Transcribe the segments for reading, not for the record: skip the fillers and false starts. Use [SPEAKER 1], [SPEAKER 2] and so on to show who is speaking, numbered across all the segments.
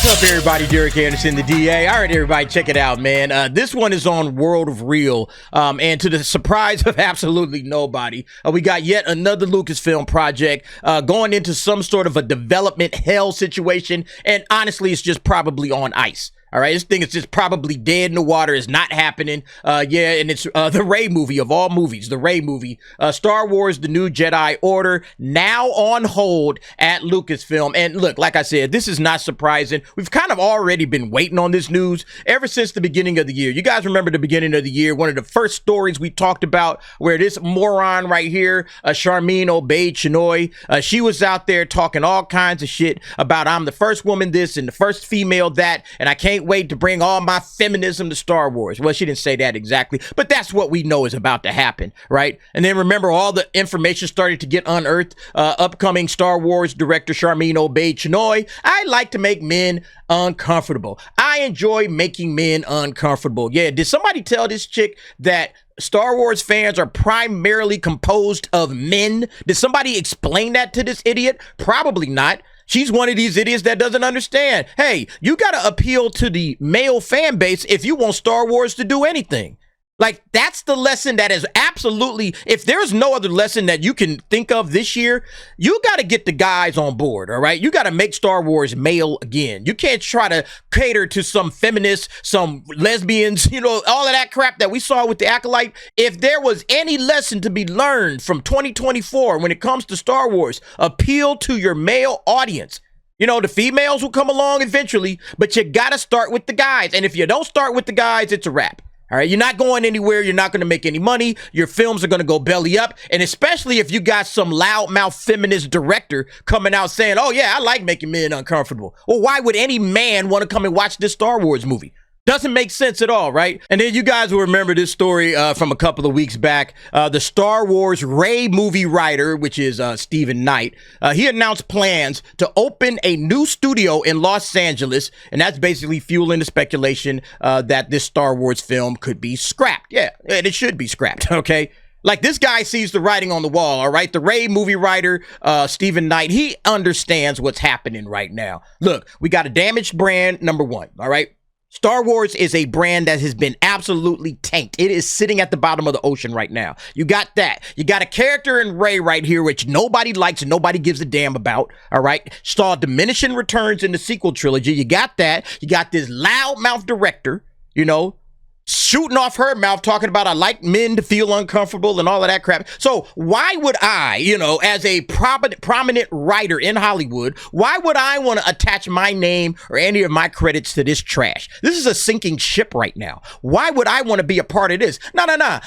[SPEAKER 1] What's up, everybody? Derek Anderson, the DA. All right, everybody, check it out, man. This one is on World of Real, and to the surprise of absolutely nobody, we got yet another Lucasfilm project going into some sort of a development hell situation, and honestly, it's just probably on ice. All right, this thing is just probably dead in the water. It's not happening. Yeah, and it's the REY movie of all movies, the REY movie. Star Wars, The New Jedi Order, now on hold at Lucasfilm. And look, like I said, this is not surprising. We've kind of already been waiting on this news ever since the beginning of the year. You guys remember the beginning of the year, one of the first stories we talked about where this moron right here, Sharmeen Obaid-Chinoy, she was out there talking all kinds of shit about I'm the first woman this and the first female that, and I can't wait to bring all my feminism to Star Wars. Well, she didn't say that exactly, but that's what we know is about to happen, right? And then remember, all the information started to get unearthed. Upcoming Star Wars director Sharmeen Obaid-Chinoy, I like to make men uncomfortable. I enjoy making men uncomfortable. Yeah, did somebody tell this chick that Star Wars fans are primarily composed of men? Did somebody explain that to this idiot? Probably not. She's one of these idiots that doesn't understand. Hey, you got to appeal to the male fan base if you want Star Wars to do anything. Like, that's the lesson that is absolutely, if there's no other lesson that you can think of this year, you got to get the guys on board, all right? You got to make Star Wars male again. You can't try to cater to some feminists, some lesbians, you know, all of that crap that we saw with the Acolyte. If there was any lesson to be learned from 2024 when it comes to Star Wars, appeal to your male audience. You know, the females will come along eventually, but you got to start with the guys. And if you don't start with the guys, it's a wrap. All right, you're not going anywhere. You're not going to make any money. Your films are going to go belly up. And especially if you got some loudmouth feminist director coming out saying, oh, yeah, I like making men uncomfortable. Well, why would any man want to come and watch this Star Wars movie? Doesn't make sense at all, right? And then you guys will remember this story from a couple of weeks back. The Star Wars REY movie writer, which is Stephen Knight, he announced plans to open a new studio in Los Angeles, and that's basically fueling the speculation that this Star Wars film could be scrapped. Yeah, and it should be scrapped, okay? Like, this guy sees the writing on the wall, all right? The REY movie writer, Stephen Knight, he understands what's happening right now. Look, we got a damaged brand, number one, all right? Star Wars is a brand that has been absolutely tanked. It is sitting at the bottom of the ocean right now. You got that. You got a character in REY right here, which nobody likes and nobody gives a damn about, all right? Saw diminishing returns in the sequel trilogy. You got that. You got this loudmouth director, you know, shooting off her mouth, talking about I like men to feel uncomfortable and all of that crap. So why would I, you know, as a prominent writer in Hollywood, why would I want to attach my name or any of my credits to this trash? This is a sinking ship right now. Why would I want to be a part of this? No.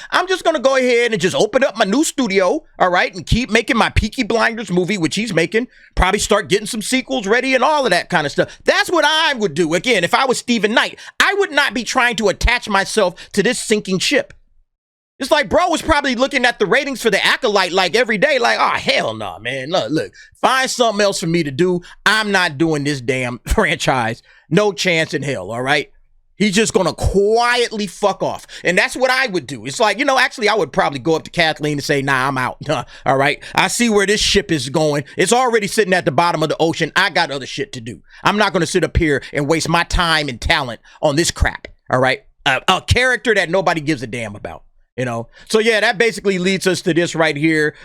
[SPEAKER 1] I'm just going to go ahead and just open up my new studio, all right, and keep making my Peaky Blinders movie, which he's making, probably start getting some sequels ready and all of that kind of stuff. That's what I would do. Again, if I was Stephen Knight, I would not be trying to attach myself to this sinking ship. It's like bro was probably looking at the ratings for the Acolyte like every day, like, oh, hell no, man. Look, find something else for me to do. I'm not doing this damn franchise. No chance in hell, all right? He's just gonna quietly fuck off. And that's what I would do. It's like, you know, actually, I would probably go up to Kathleen and say, nah, I'm out. All right? I see where this ship is going. It's already sitting at the bottom of the ocean. I got other shit to do. I'm not gonna sit up here and waste my time and talent on this crap, all right? A character that nobody gives a damn about. You know, so yeah, that basically leads us to this right here.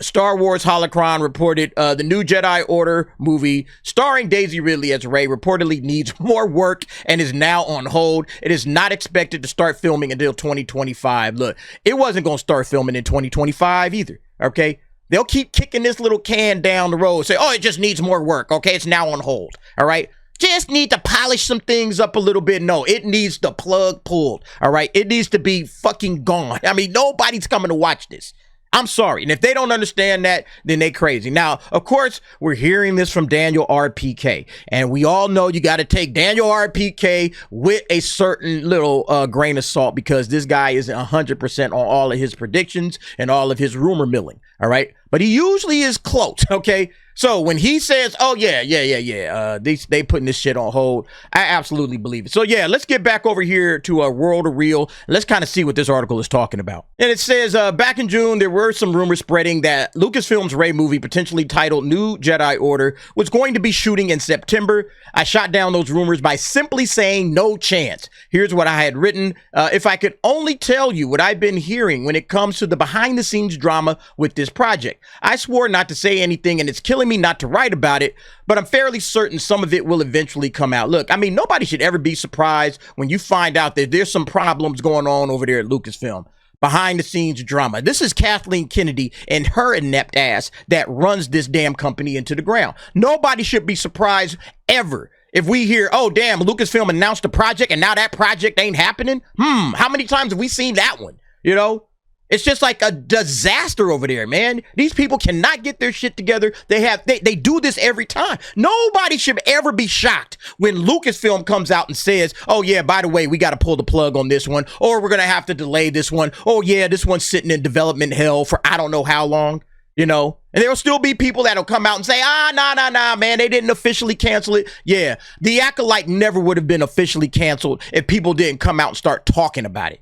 [SPEAKER 1] Star Wars Holocron reported the new Jedi Order movie starring Daisy Ridley as Rey reportedly needs more work and is now on hold. It is not expected to start filming until 2025. Look, it wasn't going to start filming in 2025 either. Okay. They'll keep kicking this little can down the road. Say, oh, it just needs more work. Okay. It's now on hold. All right. Just need to polish some things up a little bit. No, it needs the plug pulled. All right. It needs to be fucking gone. I mean, nobody's coming to watch this. I'm sorry. And if they don't understand that, then they crazy. Now, of course, we're hearing this from Daniel RPK. And we all know you got to take Daniel RPK with a certain little grain of salt, because this guy isn't 100% on all of his predictions and all of his rumor milling. All right. But he usually is close. Okay. So when he says, "Oh yeah, they putting this shit on hold," I absolutely believe it. So yeah, let's get back over here to a World of Real. Let's kind of see what this article is talking about. And it says, back in June, there were some rumors spreading that Lucasfilm's Rey movie, potentially titled New Jedi Order, was going to be shooting in September. I shot down those rumors by simply saying no chance. Here's what I had written. If I could only tell you what I've been hearing when it comes to the behind-the-scenes drama with this project. I swore not to say anything, and it's killing me not to write about it, but I'm fairly certain some of it will eventually come out. Look, I mean, nobody should ever be surprised when you find out that there's some problems going on over there at Lucasfilm. Behind the scenes drama. This is Kathleen Kennedy and her inept ass that runs this damn company into the ground. Nobody should be surprised ever if we hear, oh damn, Lucasfilm announced a project and now that project ain't happening. How many times have we seen that one? You know? It's just like a disaster over there, man. These people cannot get their shit together. They do this every time. Nobody should ever be shocked when Lucasfilm comes out and says, oh yeah, by the way, we got to pull the plug on this one, or we're going to have to delay this one. Oh yeah, this one's sitting in development hell for I don't know how long, you know? And there'll still be people that'll come out and say, nah, man, they didn't officially cancel it. Yeah, The Acolyte never would have been officially canceled if people didn't come out and start talking about it.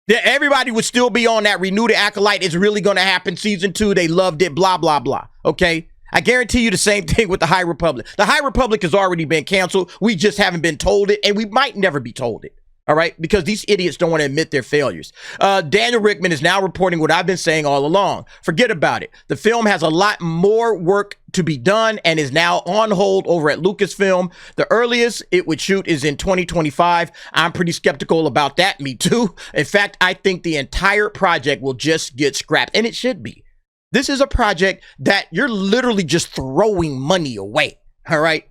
[SPEAKER 1] Everybody would still be on that Renew the Acolyte. It's really going to happen. Season 2, they loved it, blah, blah, blah. Okay? I guarantee you the same thing with the High Republic. The High Republic has already been canceled. We just haven't been told it, and we might never be told it. All right? Because these idiots don't want to admit their failures. Daniel Rickman is now reporting what I've been saying all along. Forget about it. The film has a lot more work to be done and is now on hold over at Lucasfilm. The earliest it would shoot is in 2025. I'm pretty skeptical about that. Me too. In fact, I think the entire project will just get scrapped, and it should be. This is a project that you're literally just throwing money away. All right?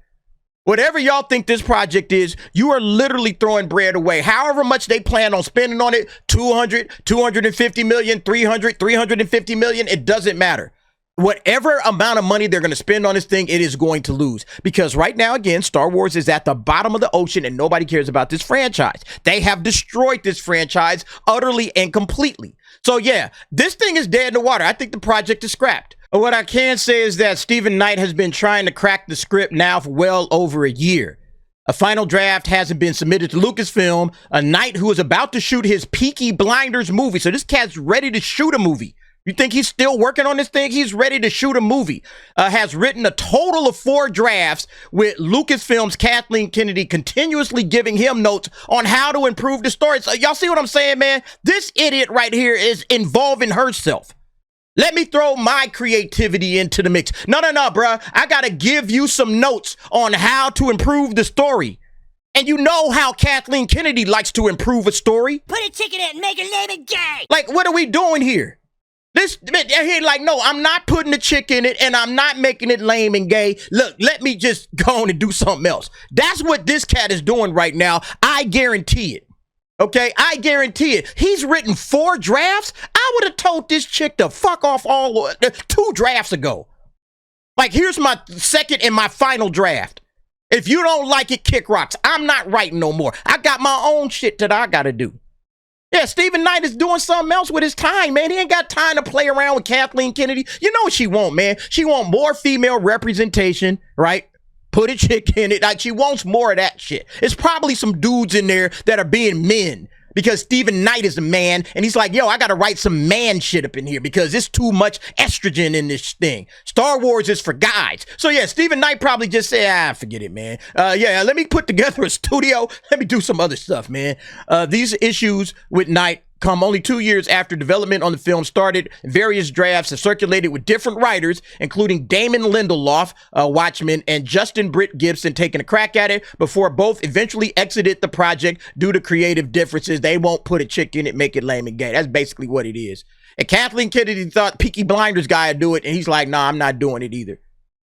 [SPEAKER 1] Whatever y'all think this project is, you are literally throwing bread away. However much they plan on spending on it, 200, 250 million, 300, 350 million, it doesn't matter. Whatever amount of money they're going to spend on this thing, it is going to lose. Because right now, again, Star Wars is at the bottom of the ocean and nobody cares about this franchise. They have destroyed this franchise utterly and completely. So yeah, this thing is dead in the water. I think the project is scrapped. What I can say is that Stephen Knight has been trying to crack the script now for well over a year. A final draft hasn't been submitted to Lucasfilm. A Knight who is about to shoot his Peaky Blinders movie. So this cat's ready to shoot a movie. You think he's still working on this thing? He's ready to shoot a movie. Has written a total of 4 drafts with Lucasfilm's Kathleen Kennedy continuously giving him notes on how to improve the story. So y'all see what I'm saying, man? This idiot right here is involving herself. Let me throw my creativity into the mix. No, bruh. I got to give you some notes on how to improve the story. And you know how Kathleen Kennedy likes to improve a story.
[SPEAKER 2] Put a chicken in and make her name it gay.
[SPEAKER 1] Like, what are we doing here? This, like, no, I'm not putting the chick in it and I'm not making it lame and gay. Look, let me just go on and do something else. That's what this cat is doing right now. I guarantee it. Okay, I guarantee it. He's written 4 drafts. I would have told this chick to fuck off all 2 drafts ago. Like, here's my second and my final draft. If you don't like it, kick rocks. I'm not writing no more. I got my own shit that I got to do. Yeah, Stephen Knight is doing something else with his time, man. He ain't got time to play around with Kathleen Kennedy. You know what she want, man? She want more female representation, right? Put a chick in it. Like, she wants more of that shit. It's probably some dudes in there that are being men because Stephen Knight is a man and he's like, yo, I got to write some man shit up in here because it's too much estrogen in this thing. Star Wars is for guys. So yeah, Stephen Knight probably just said, forget it, man. Yeah, let me put together a studio. Let me do some other stuff, man. These issues with Knight come only 2 years after development on the film started. Various drafts have circulated with different writers, including Damon Lindelof, Watchmen, and Justin Britt Gibson taking a crack at it before both eventually exited the project due to creative differences. They won't put a chick in it, make it lame and gay. That's basically what it is. And Kathleen Kennedy thought Peaky Blinders guy would do it, and he's like, nah, I'm not doing it either.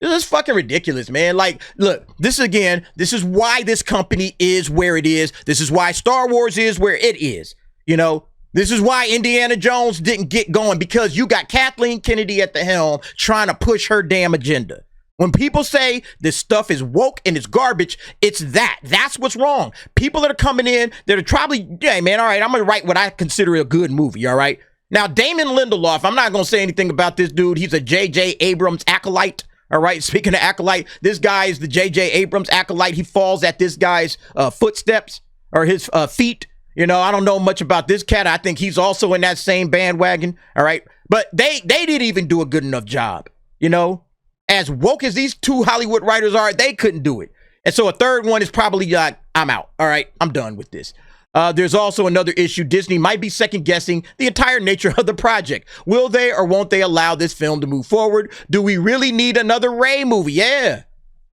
[SPEAKER 1] This is fucking ridiculous, man. Like, look, this is why this company is where it is. This is why Star Wars is where it is, you know? This is why Indiana Jones didn't get going, because you got Kathleen Kennedy at the helm trying to push her damn agenda. When people say this stuff is woke and it's garbage, it's that. That's what's wrong. People that are coming in that are probably, hey, man, all right, I'm going to write what I consider a good movie, all right? Now, Damon Lindelof, I'm not going to say anything about this dude. He's a J.J. Abrams acolyte, All right. Speaking of acolyte, this guy is the J.J. Abrams acolyte. He falls at this guy's footsteps or his feet. You know, I don't know much about this cat. I think he's also in that same bandwagon. All right. But they didn't even do a good enough job. You know, as woke as these two Hollywood writers are, they couldn't do it. And so a third one is probably like, I'm out. All right. I'm done with this. There's also another issue. Disney might be second guessing the entire nature of the project. Will they or won't they allow this film to move forward? Do we really need another REY movie? Yeah.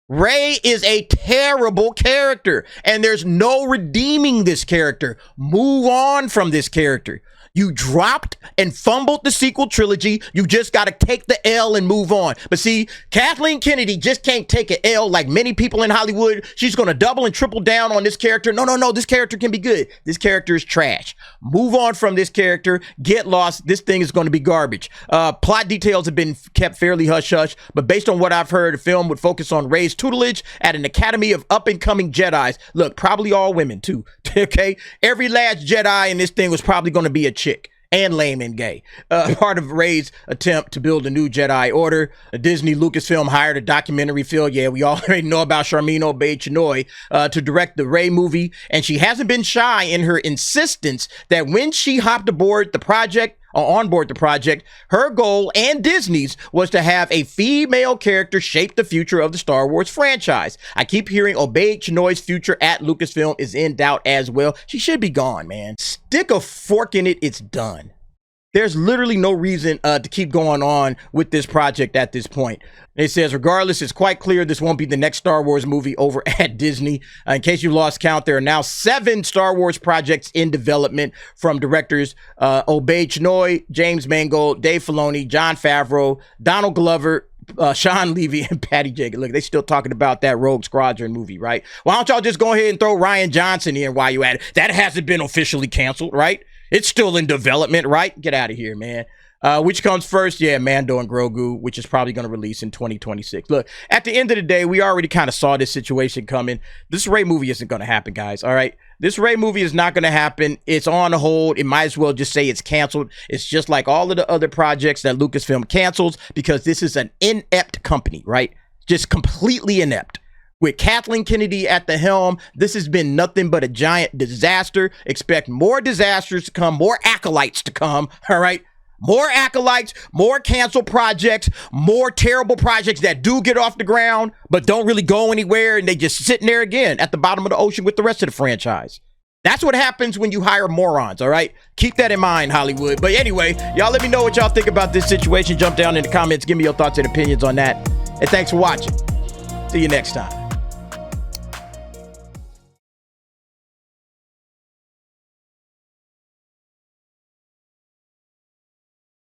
[SPEAKER 1] REY is a terrible character and there's no redeeming this character. Move on from this character. You dropped and fumbled the sequel trilogy. You just got to take the L and move on. But see, Kathleen Kennedy just can't take an L like many people in Hollywood. She's going to double and triple down on this character. No. This character can be good. This character is trash. Move on from this character. Get lost. This thing is going to be garbage. Plot details have been kept fairly hush-hush, but based on what I've heard, the film would focus on Rey's tutelage at an academy of up-and-coming Jedis. Look, probably all women too. Okay? Every last Jedi in this thing was probably going to be a chick and lame and gay. Part of Rey's attempt to build a new Jedi Order. Disney Lucasfilm hired a documentary film. Yeah, we already know about Sharmeen Obaid-Chinoy to direct the REY movie, and she hasn't been shy in her insistence that when she hopped aboard the project, on board the project, her goal and Disney's was to have a female character shape the future of the Star Wars franchise. I keep hearing Obaid-Chinoy's future at Lucasfilm is in doubt as well. She should be gone, man. Stick a fork in it, it's done. There's literally no reason to keep going on with this project at this point. It says, regardless, it's quite clear this won't be the next Star Wars movie over at Disney. In case you lost count, there are now 7 Star Wars projects in development from directors Obaid-Chinoy, James Mangold, Dave Filoni, Jon Favreau, Donald Glover, Sean Levy, and Patty Jenkins. Look, they still talking about that Rogue Squadron movie, right? Why don't y'all just go ahead and throw Rian Johnson in while you at it? That hasn't been officially canceled, right? It's still in development, right? Get out of here, man. Which comes first? Yeah, Mando and Grogu, which is probably going to release in 2026. Look, at the end of the day, we already kind of saw this situation coming. This REY movie isn't going to happen, guys, all right? This REY movie is not going to happen. It's on hold. It might as well just say it's canceled. It's just like all of the other projects that Lucasfilm cancels because this is an inept company, right? Just completely inept. With Kathleen Kennedy at the helm, this has been nothing but a giant disaster. Expect more disasters to come, more acolytes to come, all right? More acolytes, more canceled projects, more terrible projects that do get off the ground, but don't really go anywhere, and they just sitting there again at the bottom of the ocean with the rest of the franchise. That's what happens when you hire morons, all right? Keep that in mind, Hollywood. But anyway, y'all let me know what y'all think about this situation. Jump down in the comments. Give me your thoughts and opinions on that. And thanks for watching. See you next time.